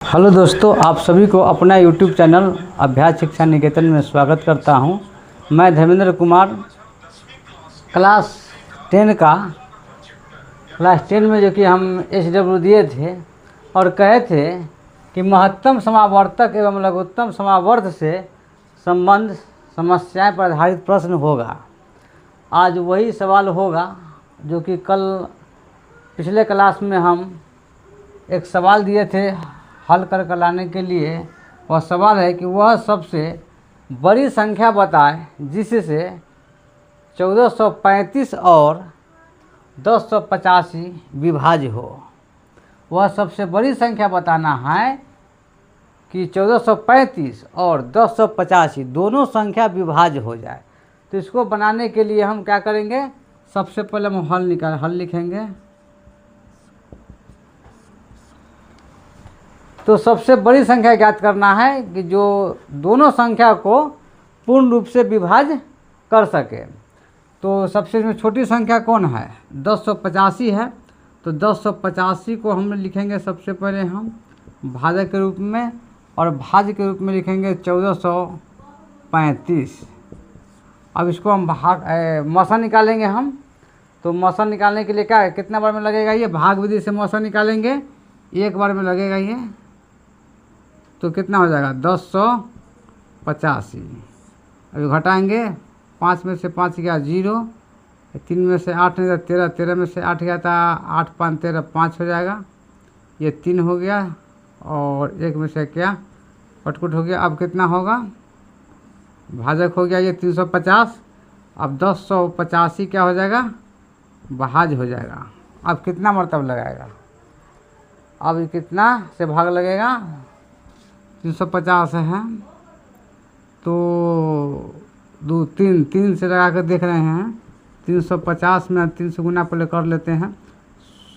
Hello दोस्तों, आप सभी को अपना यूट्यूब चैनल अभ्यास शिक्षा निकेतन में स्वागत करता हूं। मैं धर्मेंद्र कुमार क्लास 10 में जो कि हम SW दिए थे और कहे थे कि महत्तम समावर्तक एवं लघुत्तम समावर्त से संबंध समस्याएं पर आधारित प्रश्न होगा। आज वही सवाल होगा जो कि कल पिछले क्लास में हम एक सवाल दिए थे हल कर लाने के लिए। वह सवाल है कि वह सबसे बड़ी संख्या बताए जिससे 1435 और 1085 विभाज्य हो। वह सबसे बड़ी संख्या बताना है कि 1435 और 1085 दोनों संख्या विभाज्य हो जाए। तो इसको बनाने के लिए हम क्या करेंगे, सबसे पहले हम हल लिखेंगे। तो सबसे बड़ी संख्या ज्ञात करना है कि जो दोनों संख्या को पूर्ण रूप से विभाज्य कर सके। तो सबसे इसमें छोटी संख्या कौन है, 1085 है। तो 1085 को हम लिखेंगे सबसे पहले हम भाजक के रूप में, और भाज्य के रूप में लिखेंगे 1435। अब इसको हम मौसा निकालेंगे हम। तो मौसा निकालने के लिए क्या है, कितना बार में लगेगा ये, भाग विधि से मौसा निकालेंगे, एक बार में लगेगा ये। तो कितना हो जाएगा 1085। अभी घटाएंगे, 5 में से 5 गया 0, 3 में से 8 नहीं था 13, 13 में से 8 गया था 8 5 13 5 हो जाएगा। ये 3 हो गया और 1 में से क्या कटकुट हो गया। अब कितना होगा, भाजक हो गया ये 350। अब 1085 क्या हो जाएगा, भाज्य हो जाएगा। अब कितना मरतब लगाएगा, अब कितना से भाग लगेगा, 350 है तो 2 3 3 से लगा कर देख रहे हैं। 350 में 3 से गुना पहले कर लेते हैं,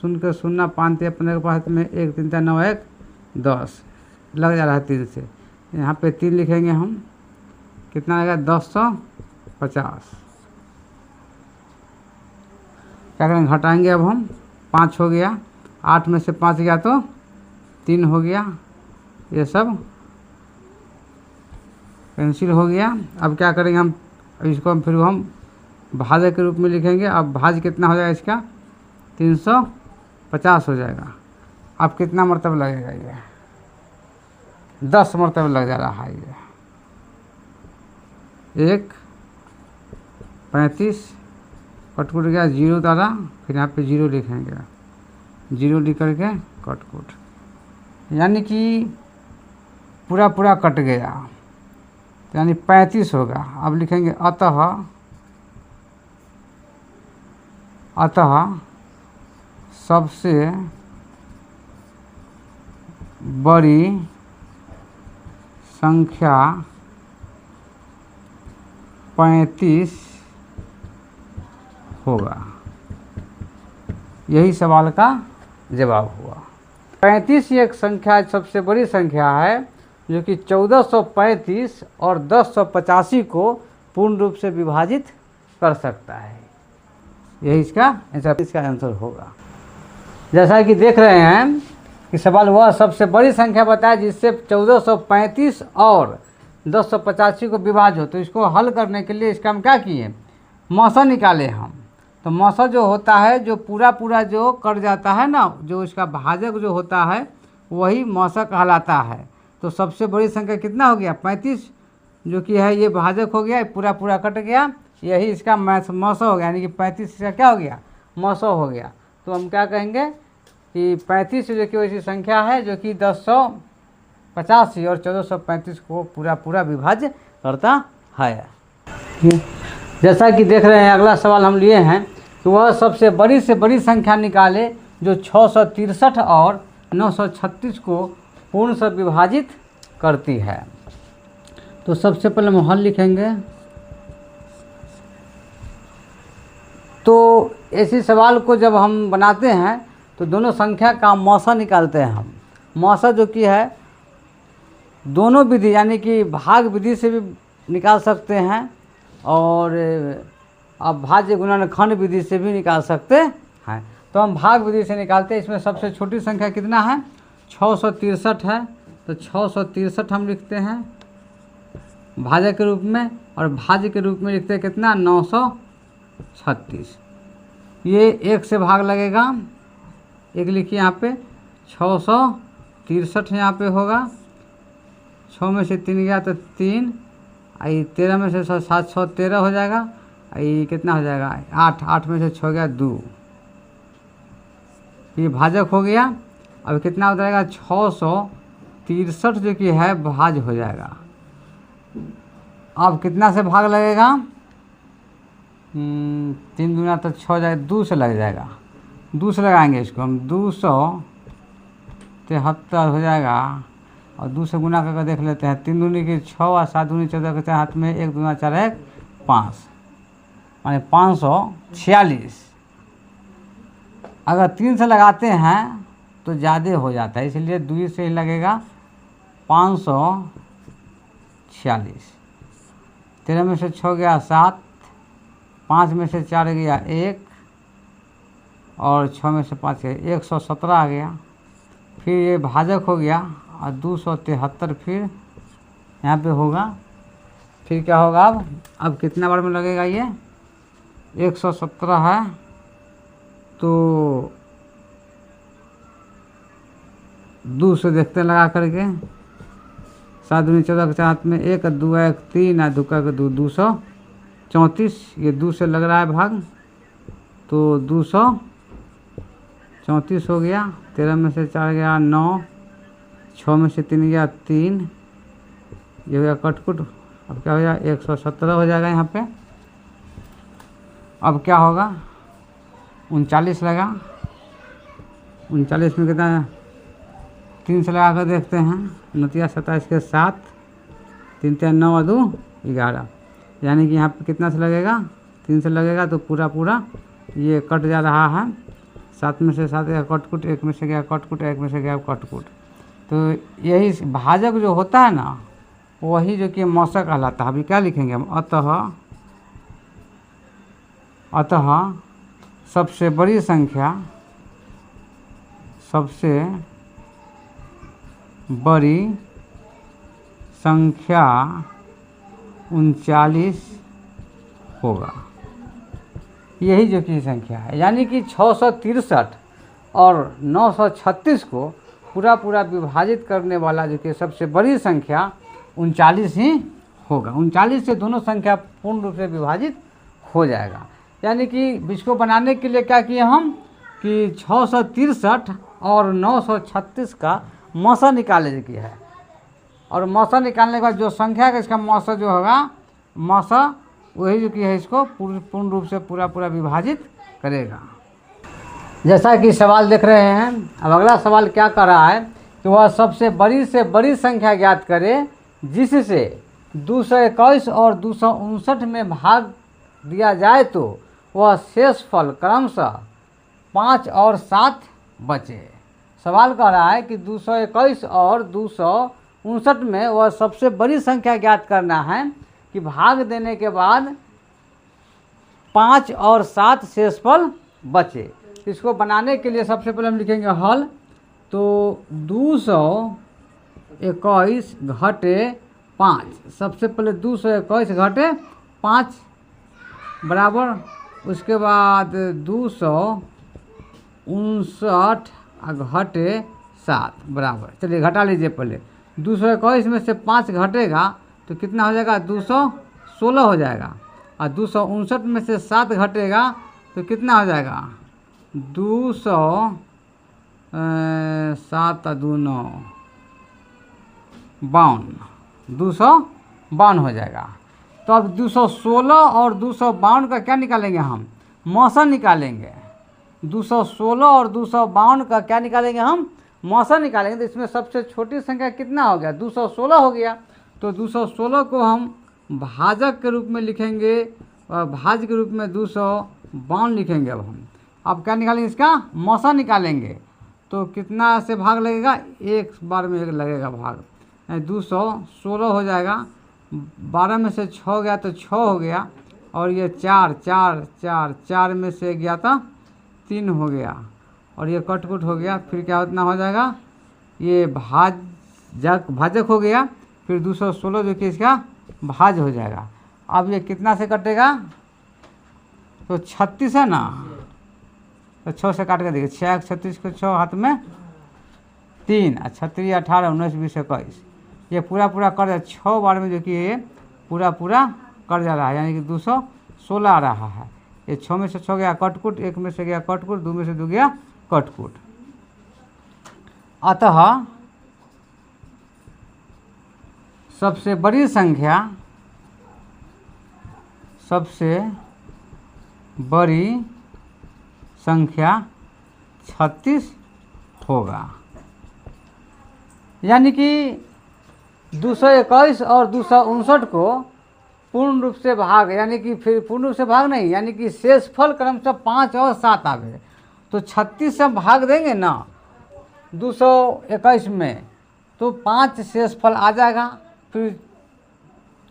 सुन के सुनना 5 अपने के पास में 1 3 9 1 10 लग जा रहा है 3 से। यहाँ पे 3 लिखेंगे हम, कितना लगेगा 1050। क्या करेंगे, घटाएंगे अब हम, 5 हो गया, 8 में से 5 गया तो 3 हो गया, ये सब कैंसिल हो गया। अब क्या करेंगे हम, इसको फिर हम भाज्य के रूप में लिखेंगे। अब भाज्य कितना हो जाएगा इसका, 350 हो जाएगा। अब कितना मरतब लगेगा, ये 10 मरतब लग जा रहा है। ये 1 35 कटकुट गया 0 दादा, फिर यहाँ पे 0 लिखेंगे, 0 लिख करके कटकुट, यानी कि पूरा कट गया, यानी 35 होगा। अब लिखेंगे अतः सबसे बड़ी संख्या 35 होगा। यही सवाल का जवाब हुआ। 35 एक संख्या सबसे बड़ी संख्या है जो कि 1435 और 1085 को पूर्ण रूप से विभाजित कर सकता है। यही इसका आंसर होगा। जैसा कि देख रहे हैं कि सवाल वह सबसे बड़ी संख्या बताए जिससे 1435 और 1085 को विभाज्य हो। तो इसको हल करने के लिए इसका हम क्या किए, मौसा निकाले हम। तो मौसा जो होता है, जो पूरा जो कट जाता है ना, जो इसका भाजक जो होता है वही मौसा कहलाता है। तो सबसे बड़ी संख्या कितना हो गया, 35, जो कि है ये भाजक हो गया, पूरा कट गया, यही इसका मौसा हो गया, यानी कि 35 इसका क्या हो गया, मौसा हो गया। तो हम क्या कहेंगे कि 35 जो कि वैसी संख्या है जो कि 1085 और 1435 को पूरा विभाज्य करता है। जैसा कि देख रहे हैं, अगला सवाल हम लिए हैं कि वह सबसे बड़ी से बड़ी संख्या निकाले जो 663 और 936 को पूर्ण से विभाजित करती है। तो सबसे पहले हम हल लिखेंगे। तो ऐसी सवाल को जब हम बनाते हैं तो दोनों संख्या का मौसा निकालते हैं हम। मौसा जो कि है दोनों विधि, यानी कि भाग विधि से भी निकाल सकते हैं और अब भाज्य गुणनखंड विधि से भी निकाल सकते हैं। तो हम भाग विधि से निकालते हैं। इसमें सबसे छोटी संख्या कितना है, 663 है। तो 663 हम लिखते हैं भाजक के रूप में, और भाज्य के रूप में लिखते हैं कितना 936। ये 1 से भाग लगेगा, 1 लिखिए यहाँ पे, 663 यहाँ पे होगा, 6 में से 3 गया तो 3, आई 13 में से 713 हो जाएगा, ये कितना हो जाएगा 8, 8 में से 6 गया 2, ये भाजक हो गया। अब कितना हो जाएगा 663 जो कि है भाज हो जाएगा। अब कितना से भाग लगेगा 3 दूना तो 6 जाएगा, 2 से लग जाएगा, 2 से लगाएंगे इसको हम, 273 हो जाएगा, और 2 से गुना करके देख लेते हैं, 3 दूनी की 6 और 7 दूनी 14 करते हैं हाथ में, 1 दूना 4 1 5, माने 546। अगर 3 से लगाते हैं तो ज़्यादा हो जाता है, इसलिए 2 से ही लगेगा 546। 13 में से 6 गया 7, 5 में से 4 गया 1, और 6 में से 5 गया 117 आ गया। फिर ये भाजक हो गया, और 273 फिर यहाँ पे होगा। फिर क्या होगा अब कितना बार में लगेगा ये 117 है, तो 2 से देखते हैं लगा करके, 7 दूनी 14 के साथ में 1 2 1 3 2 का 2 234, ये 2 से लग रहा है भाग, तो 234 हो गया। 13 में से 4 गया 9, 6 में से 3 गया 3, ये हो गया कटकुट। अब क्या हो जाएगा 117 हो जाएगा यहाँ पे। अब क्या होगा 39 लगा, 39 में कितना 3 से लगा कर देखते हैं, 29 27 के 7, 3 3 9 और 2 11, यानी कि यहाँ पे कितना से लगेगा 3 से लगेगा, तो पूरा पूरा ये कट जा रहा है। 7 में से 7 गया कटकुट, 1 में से गया कटकुट, 1 में से गया कटकुट। तो यही भाजक जो होता है ना, वही जो कि मौसक कहलाता है। अभी क्या लिखेंगे हम, अतः सबसे बड़ी संख्या, सबसे बड़ी संख्या 39 होगा। यही जो कि संख्या है, यानी कि 663 और 936 को पूरा पूरा विभाजित करने वाला जो कि सबसे बड़ी संख्या 39 ही होगा। 39 से दोनों संख्या पूर्ण रूप से विभाजित हो जाएगा। यानी कि इसको बनाने के लिए क्या किए हम कि 663 और 936 का मौसा निकाले जो कि है, और मौसा निकालने के बाद जो संख्या का इसका मौसा जो होगा, मौसा वही जो कि है इसको पूर्ण रूप से पूरा पूरा विभाजित करेगा। जैसा कि सवाल देख रहे हैं, अब अगला सवाल क्या कर रहा है कि वह सबसे बड़ी से बड़ी संख्या ज्ञात करे जिससे 221 और 259 में भाग दिया जाए तो वह शेष फल क्रमशः 5 और 7 बचे। सवाल कह रहा है कि 221 और 259 में वह सबसे बड़ी संख्या ज्ञात करना है कि भाग देने के बाद 5 और 7 शेषफल बचे। इसको बनाने के लिए सबसे पहले हम लिखेंगे हल, तो 221 घटे 5, सबसे पहले 221 घटे 5 बराबर, उसके बाद 259 घटे 7 बराबर। चलिए घटा लीजिए पहले, 221 में से 5 घटेगा तो कितना हो जाएगा 216 हो जाएगा, और 259 में से 7 घटेगा तो कितना हो जाएगा 207 2 9 52, 252 हो जाएगा। तो अब 216 और 252 का क्या निकालेंगे हम, मौसा निकालेंगे। 216 और 252 का क्या निकालेंगे हम, मौसा निकालेंगे। तो इसमें सबसे छोटी संख्या कितना हो गया 216 हो गया, तो 216 को हम भाजक के रूप में लिखेंगे और भाज्य के रूप में 252 लिखेंगे। अब क्या निकालेंगे, इसका मौसा निकालेंगे। तो कितना से भाग लगेगा, एक बार में लगेगा भाग, 216 हो जाएगा। 12 में से 6 गया तो 6 हो गया, और ये 4 4 4 4 में से गया था 3 हो गया, और ये कटकुट हो गया। फिर क्या उतना हो जाएगा, ये भाज भाजक हो गया, फिर 216 जो कि इसका भाज हो जाएगा। अब ये कितना से कटेगा, तो 36 है ना, तो 6 से काट के देखिए, 6 36 को 6 हाथ में 3, 36 18 19 20 21, ये पूरा कट जाए 6 बार में, जो कि ये पूरा कट जा रहा है, यानी कि 216 आ रहा है। ये 6 में से 6 गया कटकुट, 1 में से गया कटकुट, 2 में से 2 गया कटकुट। अतः सबसे बड़ी संख्या बड़ी संख्या 36 होगा, यानी कि 221 और 259 को पूर्ण रूप से भाग, यानी कि फिर पूर्ण रूप से भाग नहीं, यानी कि शेषफल क्रमशः 5 और 7 आवे, तो 36 से भाग देंगे ना 221 में, तो 5 शेषफल आ जाएगा, फिर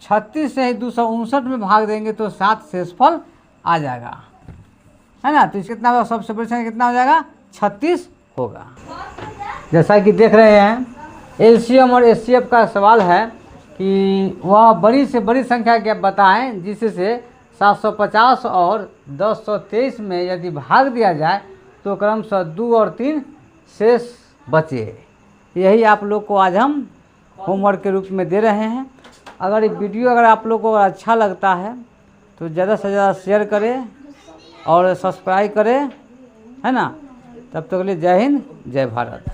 36 से ही 259 में भाग देंगे तो 7 शेषफल आ जाएगा, है ना। तो इसका कितना होगा, सबसे बड़ी संख्या कितना हो जाएगा, 36 होगा। जैसा कि देख रहे हैं, एलसीएम और एचसीएफ का सवाल है कि वह बड़ी से बड़ी संख्या क्या बताएं जिससे 750 और 1023 में यदि भाग दिया जाए तो क्रमशः 2 और 3 शेष बचे। यही आप लोग को आज हम होमवर्क के रूप में दे रहे हैं। अगर ये वीडियो अगर आप लोग को अच्छा लगता है तो ज़्यादा से ज़्यादा शेयर करें और सब्सक्राइब करें, है ना। तब तक के लिए जय हिंद, जय भारत।